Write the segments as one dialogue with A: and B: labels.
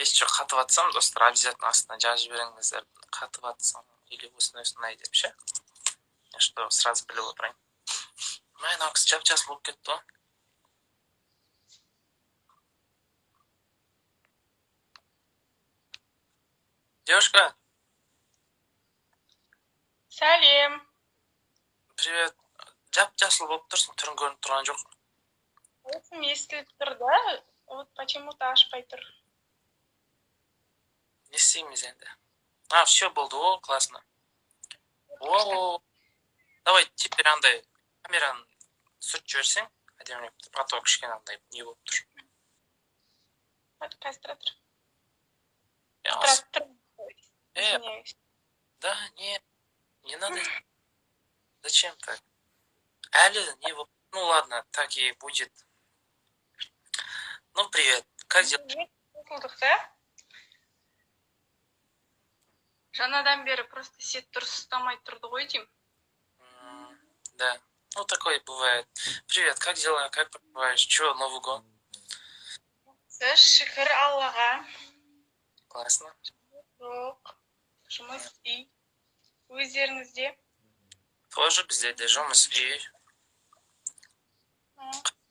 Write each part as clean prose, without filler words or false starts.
A: Если что қатып атсам, достар, обязательно астына жазып жіберіңіздер. Қатып атсам, или осындай деп ше. Что сразу біліп отырайын. Май мынау кісі жап-жас болып кетті ғой. Девушка.
B: Сәлем.
A: Привет. Жап-жасыл болып тұрсың, түрің көрініп тұрған жоқ.
B: Осым естіліп тұр да, вот почему-то ашпай тұр.
A: Не істейміз енді? А, все болды, о, классно. О, давай теперь андай камераны түсіріп жіберсең, әдемілеп, а то кішкене андай не болып тұр.
B: Қазір тұра тұр.
A: Да, не надо. Зачем так? Әлі не вот, ну ладно, так и будет. Ну, привет, как дела?
B: Қосылдық, да? Жаңадан бері просто сет дұрыс ұстамай тұрды ғой деймін.
A: Да, ну такое бывает. Привет, как дела, как поживаешь? Чего, Новый год?
B: Шүкір Аллаға.
A: Классно.
B: Жоқ, жұмыс үй. Өздеріңізде?
A: Тоже бізде де жұмыс үй.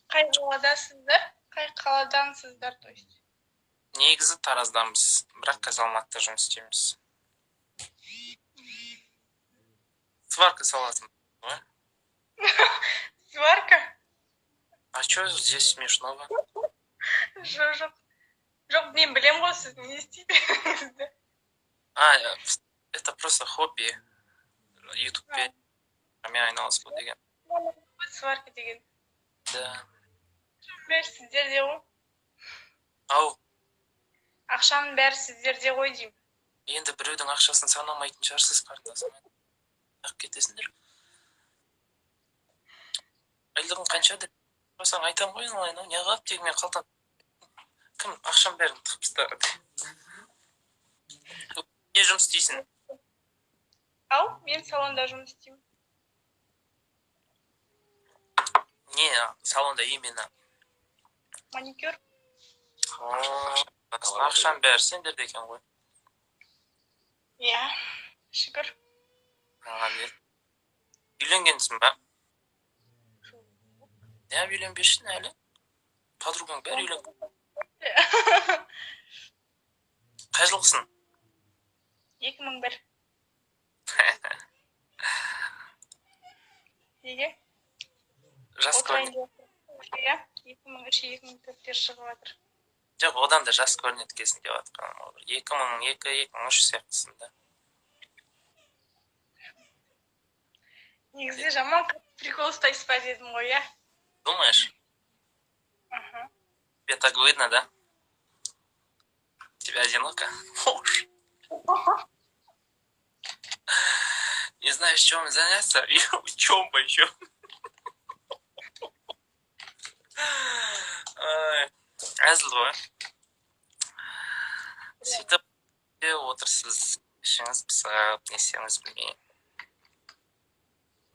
B: Қай қаладасыздар? Қай қаладансыздар, то есть?
A: Негізі Таразданбыз, бірақ қазір Алматыда жұмыс істейміз. Сварка саласың, ғой?
B: Сварка?
A: А что здесь смешного?
B: Жоқ, мен білем ғой сіз не істейді.
A: Это просто хобби. Ютубе мен айналысу деген.
B: Сварка деген.
A: Да.
B: Бәрі сіздерде ғой.
A: Ау.
B: Ақшаның бәрі сіздерде ғой деймін.
A: Енді біреудің ақшасын санамайтын шығарсыз, қарындасым. Ақ кетесіңдер. Айлығың қанша деп қойсаң айтам ғой, алайын, не қылып тек мен қалтам. Кім ақшам бәрін тығып тастады? Не жұмыс істейсің?
B: Ау, мен салонда жұмыс істеймін.
A: Не, салонда именно.
B: Маникюр.
A: Ақшам бәрі сендерде екен ғой.
B: Иә, шүкір.
A: Үйленгенсің ба? Не, үйленбешін әлі? Подругаң бәрі үйленген. Қай жылғысың?
B: 2001. Неге?
A: Жас көрінеді.
B: 2003-2004 шығып жатыр.
A: Жоқ, одан да жас көрінеді кезін деп атқаным. 2002-2003 сияқтысында.
B: Негізде жаман прикол ұстайсыз ба дедім ғой, я?
A: Думаешь? Тебе так видно, да? Тебя одиноко? Не знаю, с чем заняться и учем еще. Әзіл ғой. Сөйтіп, отырсыз, ішіңіз пысып, не істеріңіз білмей.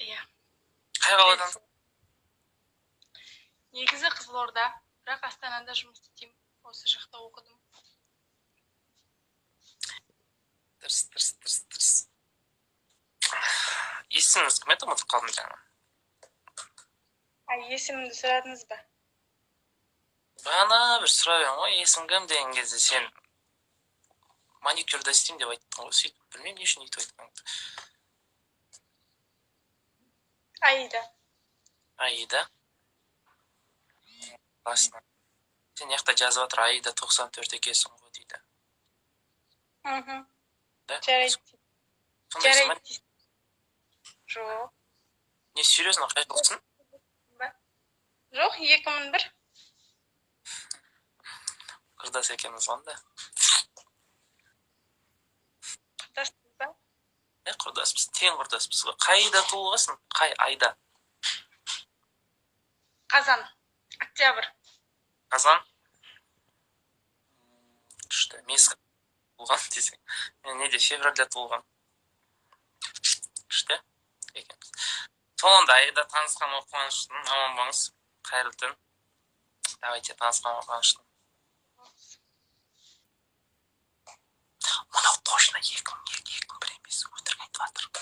B: Иә.
A: Қай қаладан?
B: Негізі Қызылорда, бірақ Астанада жұмыс істеймін. Осы жақта оқыдым.
A: Тырс. Есіміңіз кім еді, ұмытып қалдым жаңа?
B: Есімімді сұрадыңыз ба?
A: Бағана бір сұрап едім ғой, есің кім деген кезде сен маникюрда істеймін деп айттың ғой, сөйтіп білмеймін, не үшін өйтіп айтқаныңды. Аида? Классно. Сен яқта жазып жатыр, Аида 94 екесің ғой дейді.
B: Жарайды. Жоқ.
A: Не, серьезно, қай жылғысың?
B: Жоқ, 2001.
A: Құрдас екеніміз онда.
B: Құрдаспыз ба?
A: Құрдаспыз, тең құрдаспыз ғой. Қай айда туылғасың? Қай айда?
B: Қазан, октябрь.
A: Қазан? Күшті, мескі туылған десең. Мен неде февральда туылған. Күшті екенбіз. Сонда айда танысқан оқуғаныштың, аман болыңыз. Қайырлы түн. Давайте танысқан оқуғаныштың. Кико.